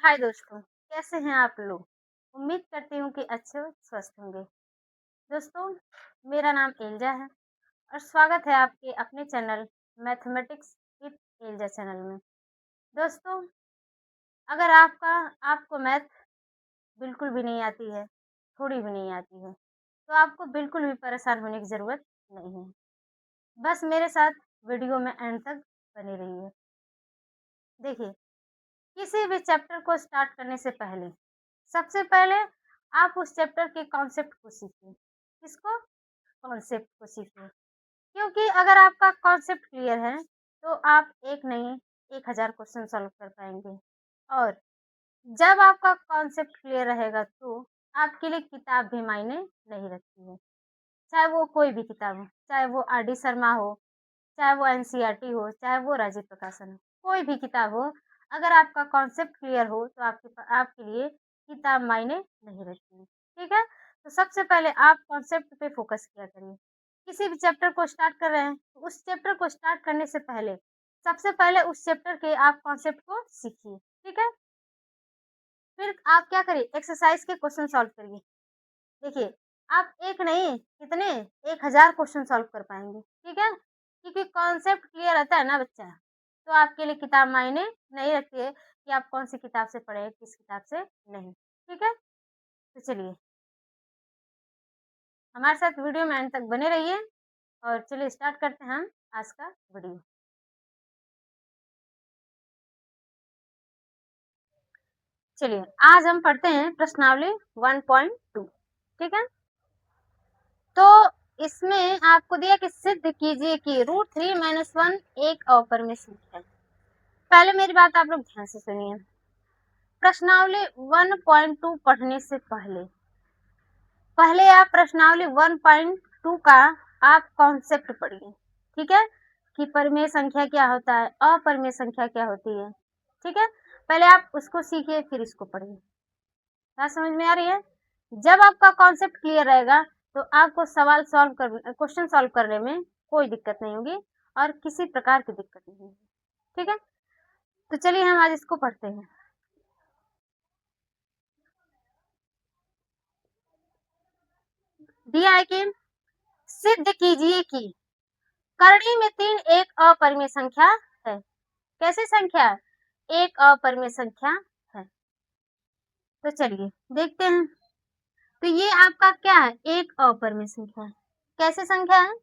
हाय दोस्तों, कैसे हैं आप लोग? उम्मीद करती हूँ कि अच्छे और स्वस्थ होंगे। दोस्तों, मेरा नाम एल्जा है और स्वागत है आपके अपने चैनल मैथमेटिक्स विद एल्जा चैनल में। दोस्तों, अगर आपको मैथ बिल्कुल भी नहीं आती है, थोड़ी भी नहीं आती है, तो आपको बिल्कुल भी परेशान होने की ज़रूरत नहीं है। बस मेरे साथ वीडियो में एंड तक बने रहिए। देखिए, किसी भी चैप्टर को स्टार्ट करने से पहले सबसे पहले आप उस चैप्टर के कॉन्सेप्ट को सीखिए। किसको? कॉन्सेप्ट को सीखिए। क्योंकि अगर आपका कॉन्सेप्ट क्लियर है, तो आप एक नहीं 1000 क्वेश्चन सॉल्व कर पाएँगे। और जब आपका कॉन्सेप्ट क्लियर रहेगा तो आपके लिए किताब भी मायने नहीं रखती है। चाहे वो कोई भी किताब हो, चाहे वो आर डी शर्मा हो, चाहे वो एनसीईआरटी हो, चाहे वो राजीव प्रकाशन हो, कोई भी किताब हो, अगर आपका कॉन्सेप्ट क्लियर हो तो आपके लिए किताब मायने नहीं रखती है, ठीक है? तो सबसे पहले आप कॉन्सेप्ट पे फोकस किया करिए। किसी भी चैप्टर को स्टार्ट कर रहे हैं, तो उस चैप्टर को स्टार्ट करने से पहले सबसे पहले उस चैप्टर के आप कॉन्सेप्ट को सीखिए, ठीक है? फिर आप क्या करिए, एक्सरसाइज के क्वेश्चन सॉल्व करिए। देखिए, आप एक नहीं कितने 1000 क्वेश्चन सॉल्व कर पाएँगे, ठीक है? क्योंकि कॉन्सेप्ट क्लियर रहता है ना बच्चा, तो आपके लिए किताब मायने नहीं रखती है कि आप कौन-सी किताब से पढ़े, किस किताब से नहीं, ठीक है? तो चलिए, हमारे साथ वीडियो में एंड तक बने रहिए और चलिए स्टार्ट करते हैं हम आज का वीडियो। चलिए, आज हम पढ़ते हैं प्रश्नावली 1.2, ठीक है? तो इसमें आपको दिया कि सिद्ध कीजिए कि √3 - 1 अपरिमेय संख्या है। पहले मेरी बात आप लोग ध्यान से सुनिए। प्रश्नावली 1.2 पढ़ने से पहले आप प्रश्नावली 1.2 का आप कॉन्सेप्ट पढ़िए, ठीक है? कि परिमेय संख्या क्या होता है, अपरिमेय संख्या क्या होती है, ठीक है? पहले आप उसको सीखिए फिर इसको पढ़िए। बात समझ में आ रही है? जब आपका कॉन्सेप्ट क्लियर रहेगा तो आपको क्वेश्चन सॉल्व करने में कोई दिक्कत नहीं होगी और किसी प्रकार की दिक्कत नहीं होगी, ठीक है? तो चलिए हम आज इसको पढ़ते हैं। दिया है कि सिद्ध कीजिए कि करड़ी में 3 एक अपरिमेय संख्या है। कैसी संख्या? एक अपरिमेय संख्या है। तो चलिए देखते हैं। तो ये आपका क्या है? एक अपरिमेय संख्या है। कैसी संख्या है?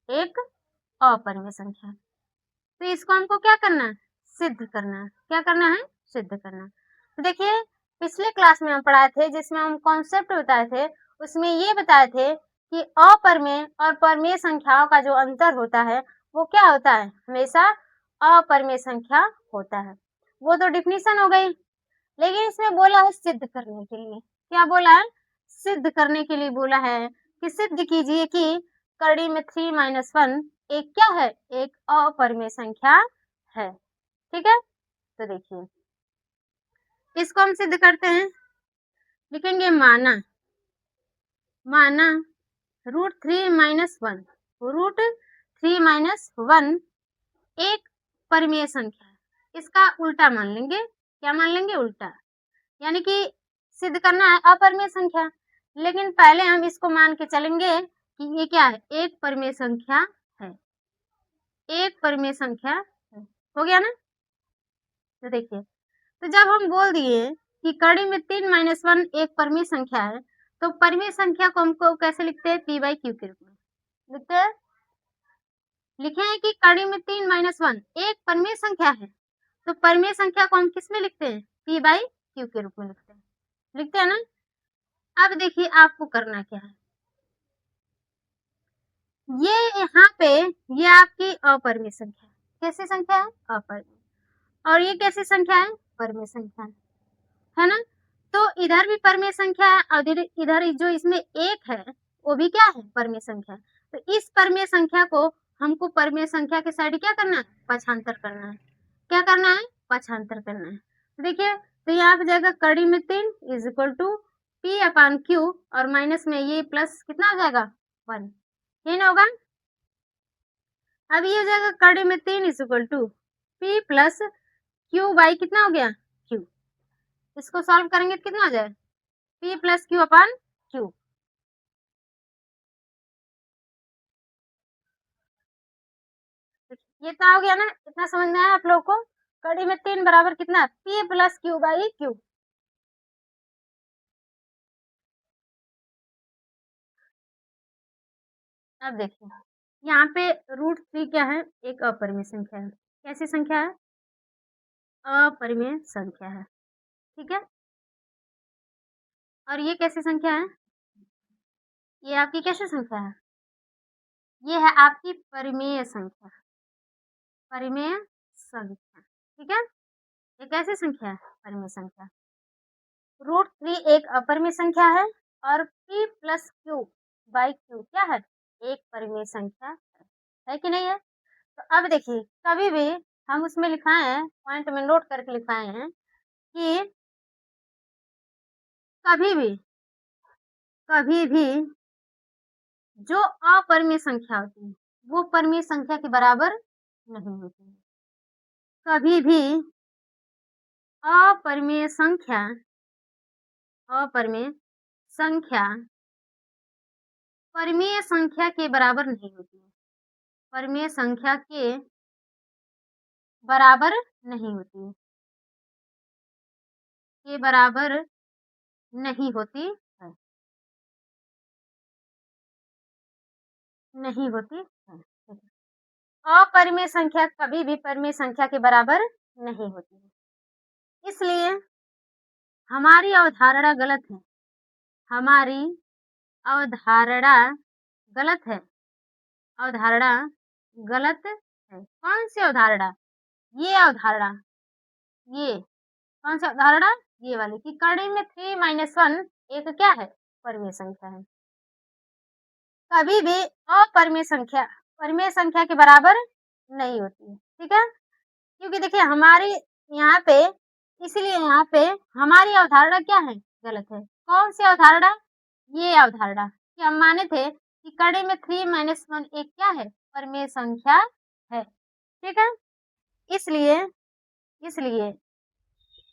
एक अपरिमेय संख्या है। तो इसको हमको क्या करना है? सिद्ध करना है। क्या करना है? सिद्ध करना है। तो देखिए, पिछले क्लास में हम पढ़ाए थे जिसमें हम कॉन्सेप्ट बताए थे, उसमें ये बताए थे कि अपरिमेय और परिमेय संख्याओं का जो अंतर होता है वो क्या होता है? हमेशा अपरिमेय संख्या होता है। वो तो डिफिनीशन हो गई, लेकिन इसमें बोला है सिद्ध करने के लिए। क्या बोला है? सिद्ध करने के लिए बोला है कि सिद्ध कीजिए कि करड़ी में 3 - 1 एक क्या है? एक अपरिमेय संख्या है, ठीक है? तो देखिए, इसको हम सिद्ध करते हैं। लिखेंगे माना √3 - 1, √3 - 1 एक परिमेय संख्या है। इसका उल्टा मान लेंगे। क्या मान लेंगे? उल्टा। यानी कि सिद्ध करना है अपरिमेय संख्या, लेकिन पहले हम इसको मान के चलेंगे कि ये क्या है? एक परिमेय संख्या है। एक परिमेय संख्या है। हो गया ना? तो देखिए, तो जब हम बोल दिए कि कड़ी में 3 - 1 एक परिमेय संख्या है, तो परिमेय संख्या को हमको कैसे लिखते हैं? p/q के रूप में लिखते हैं। लिखे हैं कि कड़ी में 3 - 1 एक परिमेय संख्या है, तो परिमेय संख्या को हम किस में लिखते हैं? p/q के रूप में लिखते हैं ना? अब देखिए आपको करना क्या है। ये यहाँ पे ये आपकी अपरिमेय संख्या है। कैसी संख्या है? अपरिमेय। और ये कैसी संख्या है? परिमेय संख्या है ना? तो इधर भी परिमेय संख्या है और इधर जो इसमें एक है वो भी क्या है? परिमेय संख्या। तो इस परिमेय संख्या को हमको परिमेय संख्या के साइड क्या करना है? पक्षांतर करना है। क्या करना है? पक्षांतर करना है। तो देखिए, तो यहाँ पे जाएगा कड़ी में 3 इज इक्वल टू p/q और माइनस में ये प्लस कितना हो जाएगा? 1। ये ना होगा? अब ये हो जाएगा कड़ी में 3 is equal to p plus q by कितना हो गया? q। इसको सॉल्व करेंगे तो कितना आ जाए, p plus Q upon Q. ये इतना हो गया ना, इतना समझ में आया आप लोग को। कड़ी में 3 बराबर कितना, p plus Q by Q. अब देखिए यहाँ पे √3 क्या है, एक अपरिमेय संख्या है। कैसी संख्या है, अपरिमेय संख्या है, ठीक है। और ये कैसी संख्या है, ये आपकी कैसी संख्या है, ये है आपकी परिमेय संख्या, परिमेय संख्या, ठीक है। ये कैसी संख्या है, परिमेय संख्या। √3 एक अपरिमेय संख्या है और p plus Q by Q क्या है, एक परिमेय संख्या है कि नहीं है। तो अब देखिए कभी भी हम उसमें लिखाए हैं, पॉइंट में नोट करके लिखाए हैं कि कभी भी जो अपरिमेय संख्या होती है वो परिमेय संख्या के बराबर नहीं होती है। कभी भी अपरिमेय संख्या परिमेय संख्या के बराबर नहीं होती है, परिमेय संख्या के बराबर नहीं होती है, के बराबर नहीं होती है, नहीं होती है। अपरिमेय संख्या कभी भी परिमेय संख्या के बराबर नहीं होती है, इसलिए हमारी अवधारणा गलत है, हमारी अवधारणा गलत है, अवधारणा गलत है। कौन सी अवधारणा, ये अवधारणा, ये कौन सी अवधारणा, ये वाली कि कड़ी में 3 - 1 एक क्या है, परिमेय संख्या है। कभी भी अपरिमेय संख्या परिमेय संख्या के बराबर नहीं होती है, ठीक है। क्योंकि देखिए हमारी यहाँ पे, इसलिए यहाँ पे हमारी अवधारणा क्या है, गलत है। कौन सी अवधारणा, ये अवधारणा कि हम माने थे कि कड़ी में 3 - 1 एक क्या है, परिमेय संख्या है, ठीक है। इसलिए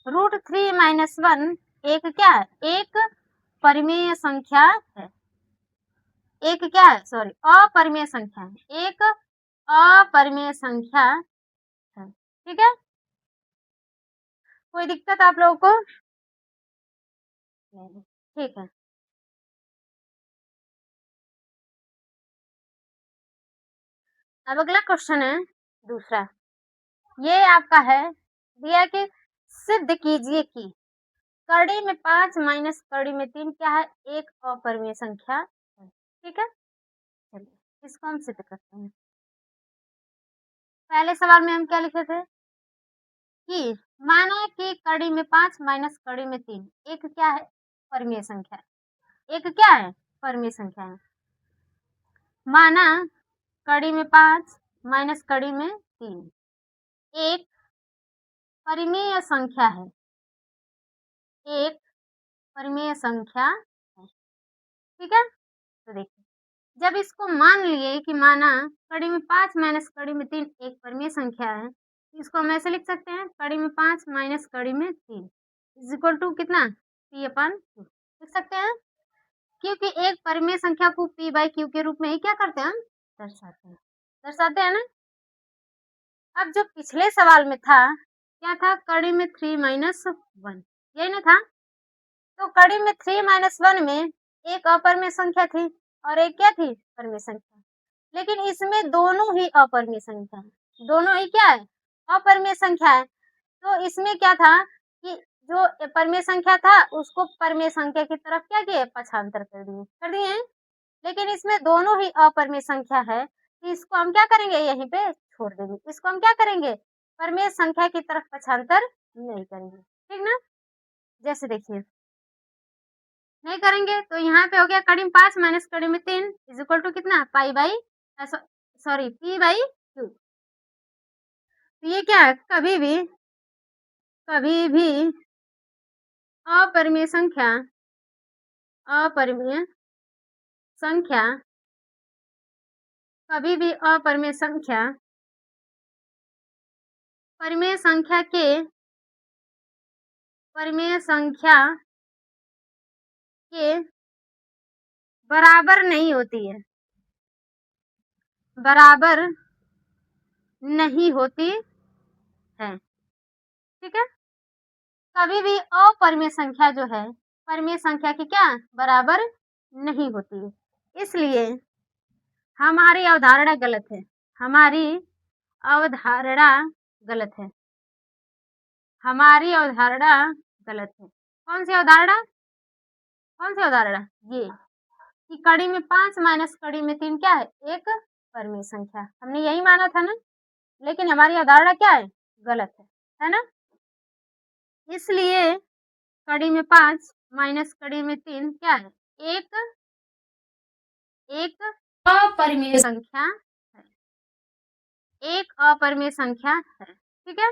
√3 - 1 एक क्या है, एक परिमेय संख्या है, एक क्या है, सॉरी अपरिमेय संख्या है, एक अपरिमेय संख्या है, ठीक है। कोई दिक्कत आप लोगों को नहीं, ठीक है। अब अगला क्वेश्चन है दूसरा, ये आपका है दिया कि सिद्ध कीजिए कि कड़ी में 5 माइनस कड़ी में 3 क्या है, एक अपरिमेय संख्या है, ठीक है। चलिए इसको हम सिद्ध करते हैं। पहले सवाल में हम क्या लिखे थे कि माना कि कड़ी में 5 माइनस कड़ी में 3 एक क्या है, परिमेय संख्या, एक क्या है, परिमेय संख्या है। माना कड़ी में 5 माइनस कड़ी में 3 एक परिमेय संख्या है, एक परिमेय संख्या है, ठीक है। तो देखिए जब इसको मान लिए कि माना कड़ी में 5 माइनस कड़ी में 3 एक परिमेय संख्या है, इसको हम ऐसे लिख सकते हैं, कड़ी में 5 माइनस कड़ी में 3 इज इक्वल टू कितना, p/q लिख सकते हैं। क्योंकि एक परिमेय संख्या को p/q के रूप में ही क्या करते हैं, हम दर्शाते हैं ना। अब जो पिछले सवाल में था क्या था, कड़ी में 3 - 1 यही ना था। तो कड़ी में 3 - 1 में एक अपरिमेय संख्या थी और एक क्या थी, परिमेय संख्या। लेकिन इसमें दोनों ही अपरिमेय संख्या है, दोनों ही क्या है, अपरिमेय संख्या है। तो इसमें क्या था कि जो परिमेय संख्या था उसको परिमेय संख्या की तरफ क्या किए, पक्षांतर कर दिए हैं। लेकिन इसमें दोनों ही अपरिमेय संख्या है, तो इसको हम क्या करेंगे, यहीं पे छोड़ देंगे, इसको हम क्या करेंगे, परिमेय संख्या की तरफ पक्षांतर नहीं करेंगे, ठीक ना। जैसे देखिए नहीं करेंगे तो यहाँ पे हो गया कड़ी में 5 माइनस कड़ी में 3 इज इक्वल टू कितना, सॉरी p/q। तो ये क्या है, कभी भी अपरिमेय संख्या अपरिमेय संख्या कभी भी अपरिमेय संख्या परिमेय संख्या के परिमेय संख्या के बराबर नहीं होती है, बराबर नहीं होती है। ठीक है, कभी भी अपरिमेय संख्या जो है परिमेय संख्या की क्या बराबर नहीं होती है, इसलिए हमारी अवधारणा गलत है, हमारी अवधारणा गलत है, हमारी अवधारणा गलत है। कौन सी अवधारणा, कौन सी अवधारणा, ये कि कड़ी में 5 माइनस कड़ी में 3 क्या है, एक परिमेय संख्या। हमने यही माना था ना, लेकिन हमारी अवधारणा क्या है, गलत है ना। इसलिए कड़ी में 5 माइनस कड़ी में 3 क्या है, एक अपरिमेय संख्या है, एक अपरिमेय संख्या है। ठीक है,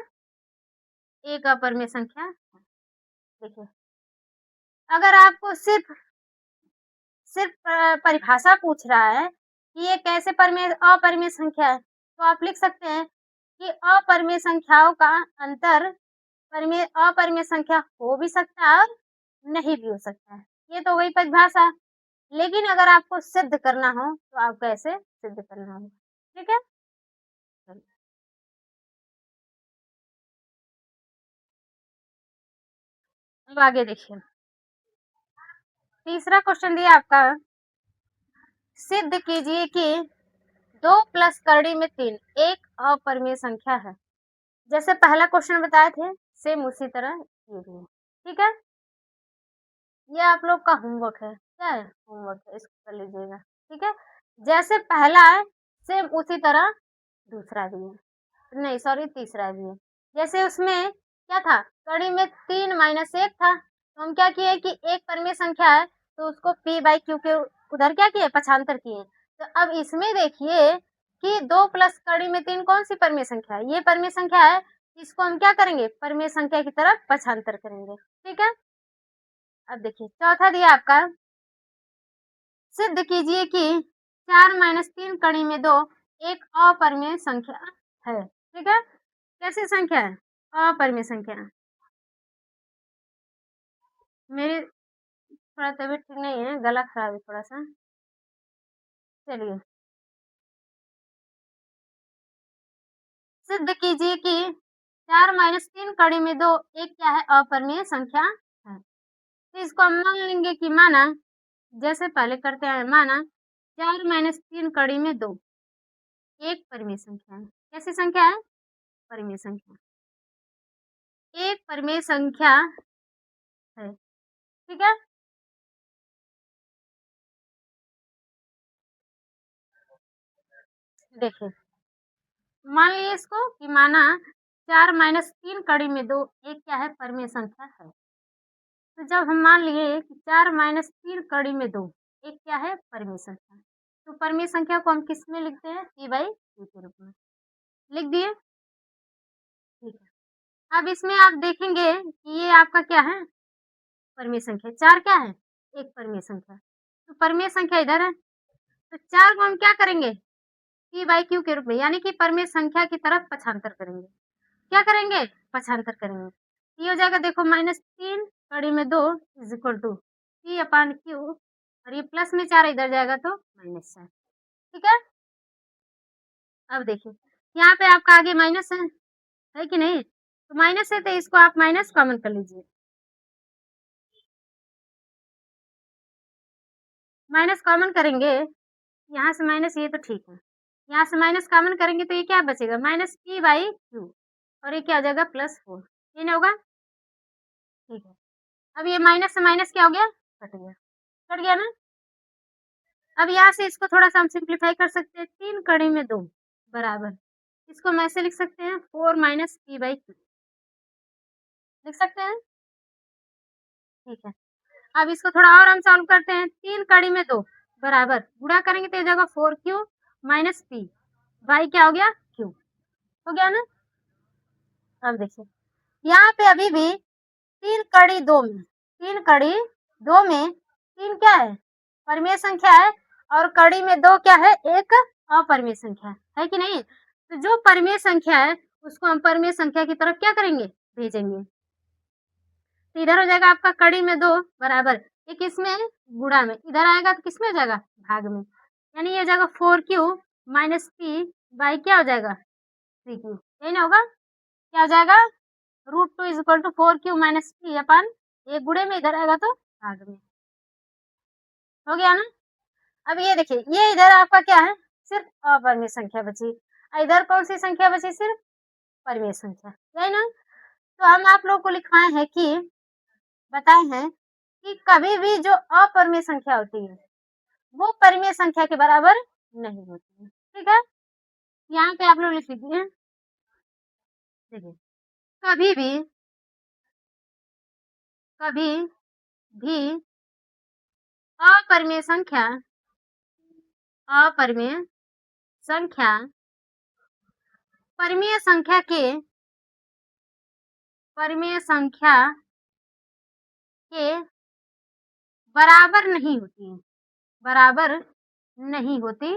एक अपरिमेय संख्या है। देखिए, अगर आपको सिर्फ परिभाषा पूछ रहा है कि ये कैसे अपरिमेय संख्या है, तो आप लिख सकते हैं कि अपरिमेय संख्याओं का अंतर अपरिमेय संख्या हो भी सकता है और नहीं भी हो सकता है। ये तो वही परिभाषा, लेकिन अगर आपको सिद्ध करना हो तो आप कैसे सिद्ध करना होगा। ठीक है, अब आगे देखिए, तीसरा क्वेश्चन दिया आपका, सिद्ध कीजिए कि 2 प्लस कड़ी में 3 एक अपरिमेय संख्या है। जैसे पहला क्वेश्चन बताए थे सेम उसी तरह ये भी है। ठीक है, ये आप लोग का होमवर्क है, क्या है होमवर्क है, इसको कर लीजिएगा। ठीक है, जैसे पहला है सेम उसी तरह दूसरा भी है, नहीं सॉरी तीसरा भी है। जैसे उसमें क्या था, कड़ी में 3 माइनस 1 था, तो हम क्या किए कि एक परिमेय संख्या है तो उसको p बाई क्यू के उधर क्या किए, पक्षांतर किए। तो अब इसमें देखिए कि 2 प्लस कड़ी में 3 कौन सी परिमेय संख्या है, ये परिमेय संख्या है, इसको हम क्या करेंगे, परिमेय संख्या की तरफ पक्षांतर करेंगे। ठीक है, अब देखिए चौथा दिया आपका, सिद्ध कीजिए कि 4 माइनस 3 कड़ी में 2 एक अपरिमेय संख्या है। ठीक है, कैसी संख्या है, अपरिमेय संख्या। मेरी थोड़ा तबीयत ठीक नहीं है, गला खराब है थोड़ा सा। चलिए, सिद्ध कीजिए कि 4 माइनस 3 कड़ी में 2 एक क्या है, अपरिमेय संख्या है। तो इसको हम मान लेंगे कि माना, जैसे पहले करते हैं, माना 4 माइनस 3 कड़ी में 2 एक परिमेय संख्या है। कैसी संख्या है, परिमेय संख्या, एक परिमेय संख्या है। ठीक है, देखिए मान लीजिए इसको कि माना 4 माइनस 3 कड़ी में 2 एक क्या है, परिमेय संख्या है। तो जब हम मान लिए कि 4 माइनस 3 कड़ी में 2 एक क्या है, परिमेय संख्या, तो परिमेय संख्या को हम किस में लिखते हैं, p बाई q के रूप में लिख दिए। ठीक है, अब इसमें आप देखेंगे कि ये आपका क्या है, परिमेय संख्या, 4 क्या है, एक परिमेय संख्या, तो परिमेय संख्या इधर है, तो 4 को हम क्या करेंगे, p बाई q के रूप में, यानी कि परिमेय संख्या की तरफ पक्षांतर करेंगे। क्या करेंगे, पक्षांतर करेंगे। ये हो जाएगा, देखो -3 कड़ी में 2 is equal to p upon q, और ये प्लस में 4 इधर जाएगा तो -4। ठीक है, अब देखिए यहाँ पे आपका आगे माइनस है कि नहीं, तो माइनस है तो इसको आप माइनस कॉमन कर लीजिए। माइनस कॉमन करेंगे, यहाँ से माइनस, ये तो ठीक है, यहाँ से माइनस कॉमन करेंगे तो ये क्या बचेगा, माइनस p बाई क्यू, और ये क्या हो जाएगा, +4। ये नहीं होगा, ठीक है। अब ये माइनस से माइनस क्या हो गया, कट गया, कट गया ना। अब यहाँ से इसको थोड़ा सा हम सिंप्लीफाई कर सकते हैं, 3 कड़ी में 2 बराबर, इसको हम ऐसे लिख सकते हैं 4 माइनस p बाई क्यू, लिख सकते हैं। ठीक है, अब इसको थोड़ा और हम सॉल्व करते हैं, 3 कड़ी में 2 बराबर, गुणा करेंगे तो ये जाएगा 4q माइनस p बाई क्या हो गया, q, हो गया ना। अब देखिए यहाँ पे अभी भी 3 कड़ी 2 में, 3 कड़ी 2 में 3 क्या है, परिमेय संख्या है, और कड़ी में 2 क्या है, एक अपरिमेय संख्या है कि नहीं। तो जो परिमेय संख्या है उसको हम परिमेय संख्या की तरफ क्या करेंगे, भेजेंगे। तो इधर हो जाएगा आपका कड़ी में 2 बराबर, ये किसमें गुणा में, इधर आएगा तो किसमें हो जाएगा भाग में, यानी ये हो जाएगा 4q माइनस पी बाई क्या हो जाएगा 3q, यही ना होगा, क्या हो जाएगा √2 is equal to 4q minus P अपन ये गुणे में इधर आएगा तो भाग में, हो गया ना। अब ये देखिए ये इधर आपका क्या है सिर्फ अपरिमेय संख्या बची, इधर कौन सी संख्या बची सिर्फ परिमेय संख्या, यही ना। तो हम आप लोग को लिखवाए हैं कि बताए हैं कि कभी भी जो अपरिमेय संख्या होती है वो परिमेय संख्या के बराबर नहीं होती है, ठीक है। यहाँ पे आप लोग लिख लीजिए, देखिए कभी भी अपरिमेय संख्या परिमेय संख्या के बराबर नहीं होती है, बराबर नहीं होती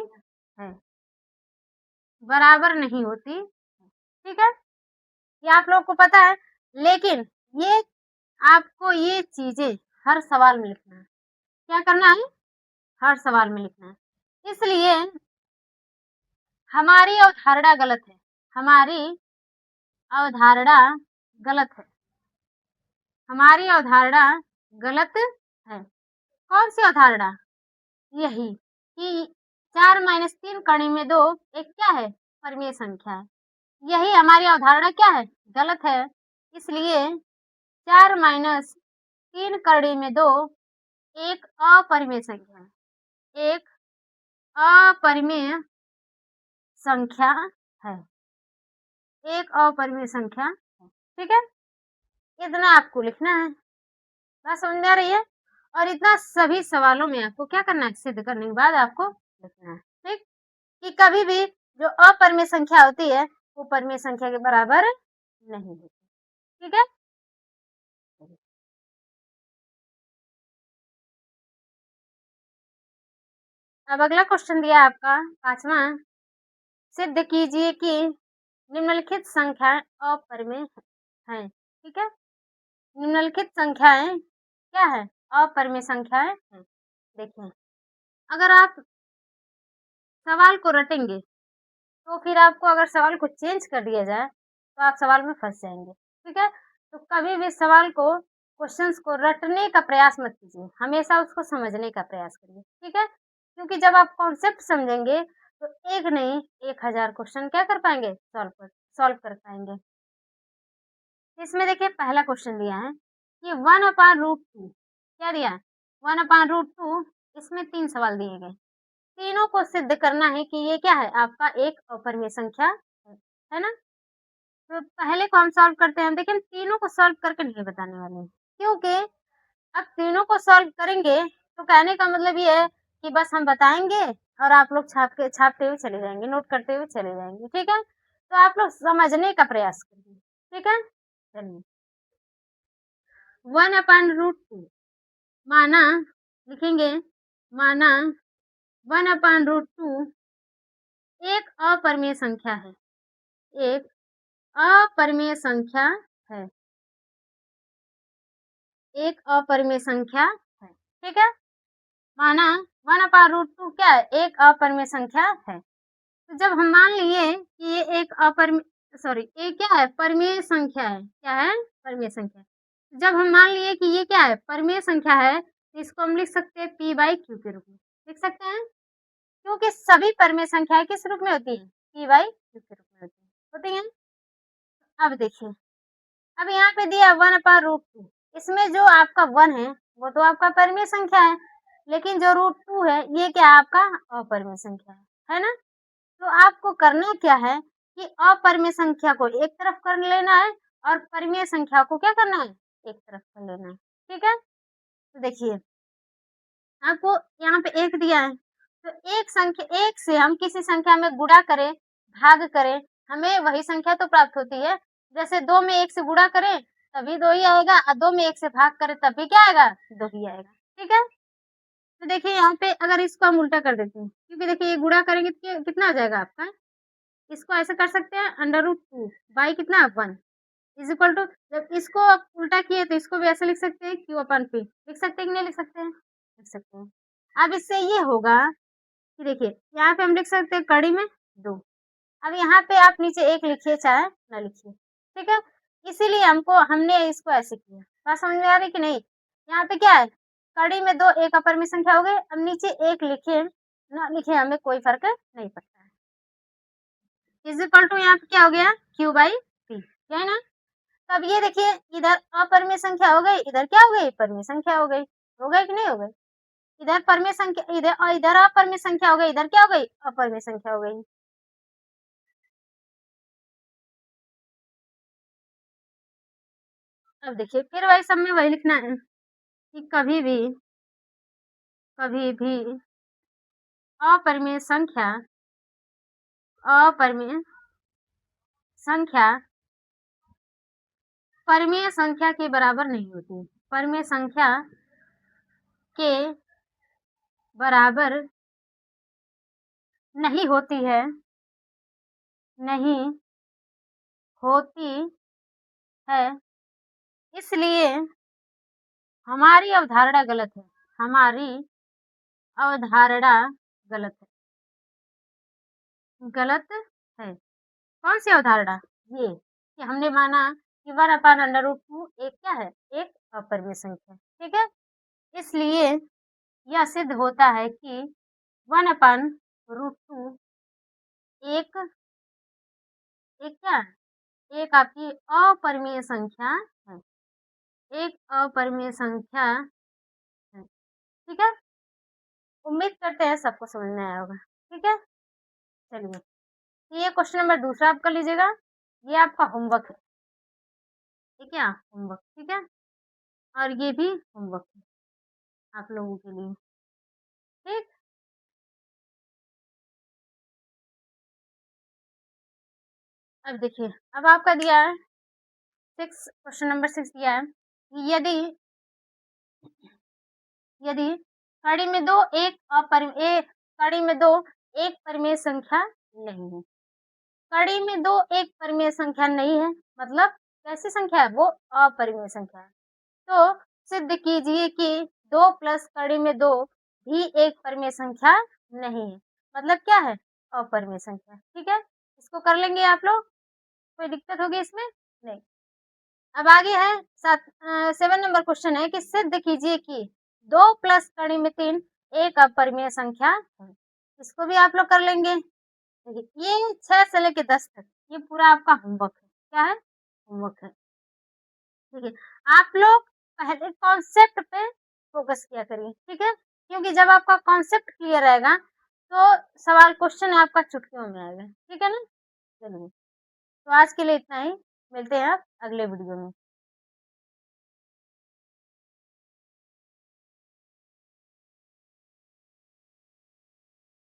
है, ठीक है, ये आप लोग को पता है। लेकिन ये आपको ये चीजें हर सवाल में लिखना है, क्या करना है हर सवाल में लिखना है, इसलिए हमारी अवधारणा गलत है, हमारी अवधारणा गलत है, हमारी अवधारणा गलत है। कौन सी अवधारणा, यही कि 4 माइनस 3 कड़ी में 2 एक क्या है परिमेय संख्या है, यही हमारी अवधारणा क्या है गलत है, इसलिए 4 माइनस 3 कड़ी में 2 एक अपरिमेय संख्या है, एक अपरिमेय संख्या है, एक अपरिमेय संख्या है, ठीक है। इतना आपको लिखना है, बात समझ में आ रही है। और इतना सभी सवालों में आपको क्या करना है सिद्ध करने के बाद आपको लिखना है, ठीक, कि कभी भी जो अपरिमेय संख्या होती है वो परिमेय संख्या के बराबर नहीं होती, ठीक है। अब अगला क्वेश्चन दिया आपका 5वां, सिद्ध कीजिए कि निम्नलिखित संख्याएं अपरिमेय हैं, ठीक है। निम्नलिखित संख्याएं क्या है अपरिमेय संख्याएं हैं। देखिए अगर आप सवाल को रटेंगे तो फिर आपको अगर सवाल को चेंज कर दिया जाए तो आप सवाल में फंस जाएंगे, ठीक है। तो कभी भी सवाल को क्वेश्चंस को रटने का प्रयास मत कीजिए, हमेशा उसको समझने का प्रयास करिए, ठीक है। क्योंकि जब आप कॉन्सेप्ट समझेंगे तो एक नहीं 1000 क्वेश्चन क्या कर पाएंगे सॉल्व कर पाएंगे। इसमें देखिए पहला क्वेश्चन दिया है कि 1/√2 क्या दिया है 1/√2, इसमें 3 सवाल दिए गए, तीनों को सिद्ध करना है कि ये क्या है आपका एक अपरिमेय संख्या है ना। तो पहले को हम सॉल्व करते हैं, देखिए तीनों को सॉल्व करके नहीं बताने वाले हैं, क्योंकि अब तीनों को सॉल्व करेंगे तो कहने का मतलब ये है कि बस हम बताएंगे और आप लोग छापते हुए चले जाएंगे, नोट करते हुए चले जाएंगे, ठीक है। तो आप लोग समझने का प्रयास करिए, ठीक है। चलिए 1/√2 माना, लिखेंगे माना 1/√2 एक अपरिमेय संख्या है, एक अपरिमेय संख्या है, एक अपरिमेय संख्या है, ठीक है। माना 1/√2 क्या है एक अपरिमेय संख्या है। तो जब हम मान लिए कि ये एक ये क्या है परिमेय संख्या है, क्या है परिमेय संख्या, जब हम मान लिए कि ये क्या है परिमेय संख्या है तो इसको हम लिख सकते हैं p/q के रूप में, लिख सकते हैं, क्योंकि सभी परिमेय संख्याएं किस रूप में होती है p/q के रूप में होती हैं। अब देखिए अब यहाँ पे दिया 1/√2, इसमें जो आपका 1 है वो तो आपका परिमेय संख्या है, लेकिन जो √2 है ये क्या है आपका अपरिमेय संख्या है ना। तो आपको करना क्या है कि अपरिमेय संख्या को एक तरफ कर लेना है और परिमेय संख्या को क्या करना है एक तरफ कर लेना है, ठीक है। तो देखिए आपको यहाँ पे 1 दिया है, तो एक से हम किसी संख्या में गुणा करें भाग करें हमें वही संख्या तो प्राप्त होती है। जैसे 2 में 1 से गुणा करें तभी 2 ही आएगा और 2 में 1 से भाग करें तब भी क्या आएगा 2 ही आएगा, ठीक है। तो देखिए यहाँ पे अगर इसको हम उल्टा कर देते हैं, क्योंकि देखिए ये गुणा करेंगे तो कितना आ जाएगा आपका, इसको ऐसे कर सकते हैं √2 बाई कितना 1, इज इक्वल टू, जब इसको आप उल्टा किए तो इसको भी ऐसे लिख सकते हैं, क्यू अपन पी। लिख सकते हैं कि नहीं लिख सकते हैं? लिख सकते हैं। अब इससे ये होगा कि देखिए यहाँ पे हम लिख सकते हैं कड़ी में 2। अब यहाँ पे आप नीचे 1 लिखिए चाहे ना लिखिए, ठीक है? इसीलिए हमने इसको ऐसे किया। बात समझ में आ रही कि नहीं? यहाँ पे क्या है, कड़ी में 2 एक अपर में संख्या हो गई। अब नीचे 1 लिखे ना लिखे हमें कोई फर्क नहीं पड़ता है। इज इक्वल टू यहाँ पे क्या हो गया, क्यू बाई पी, क्या है ना? तब ये देखिए इधर अपरिमेय संख्या हो गई, इधर क्या हो गई, परिमेय संख्या हो गई। हो गई कि नहीं हो गई? इधर परिमेय संख्या, इधर अपरिमेय संख्या हो गई, इधर क्या हो गई, अपरिमेय संख्या हो गई। अब देखिए फिर वही सब में वही लिखना है कि कभी भी अपरिमेय संख्या परिमेय संख्या के बराबर नहीं होती। परिमेय संख्या के बराबर नहीं होती है, नहीं होती है, इसलिए हमारी अवधारणा गलत है। हमारी अवधारणा गलत है, गलत है। कौन सी अवधारणा? ये कि हमने माना कि 1/√2 एक क्या है, एक अपरिमेय संख्या, ठीक है? इसलिए यह सिद्ध होता है कि 1/√2 एक एक क्या है, एक आपकी अपरिमेय संख्या है, एक अपरिमेय संख्या है, ठीक है? उम्मीद करते हैं सबको समझ में आया होगा, ठीक है? चलिए, ये क्वेश्चन नंबर दूसरा आप कर लीजिएगा। ये आपका होमवर्क है, ठीक है? होमवर्क, ठीक है? और ये भी होमवर्क है आप लोगों के लिए, ठीक? अब देखिए, अब आपका दिया है 6, क्वेश्चन नंबर 6 दिया है, यदि यदि कड़ी में दो कड़ी में दो एक परिमेय संख्या नहीं है। कड़ी में 2 एक परिमेय संख्या नहीं है, मतलब कैसी संख्या है, वो अपरिमेय संख्या है। तो सिद्ध कीजिए कि 2 प्लस कड़ी में 2 भी एक परिमेय संख्या नहीं है, मतलब क्या है, अपरिमेय संख्या, ठीक है? इसको कर लेंगे आप लोग, कोई दिक्कत होगी इसमें? नहीं। अब आगे है 7 नंबर क्वेश्चन है कि सिद्ध कीजिए कि 2 प्लस कड़ी में 3 एक अपरिमेय संख्या है। इसको भी आप लोग कर लेंगे। देखिए ये 6 से लेके 10 तक ये पूरा आपका होमवर्क है। क्या है? होमवर्क है, ठीक है? आप लोग पहले कॉन्सेप्ट पे फोकस किया करिए, ठीक है? क्योंकि जब आपका कॉन्सेप्ट क्लियर रहेगा तो सवाल क्वेश्चन आपका चुटकियों में आएगा, ठीक है ना? चलिए, तो आज के लिए इतना ही, मिलते हैं आप अगले वीडियो में।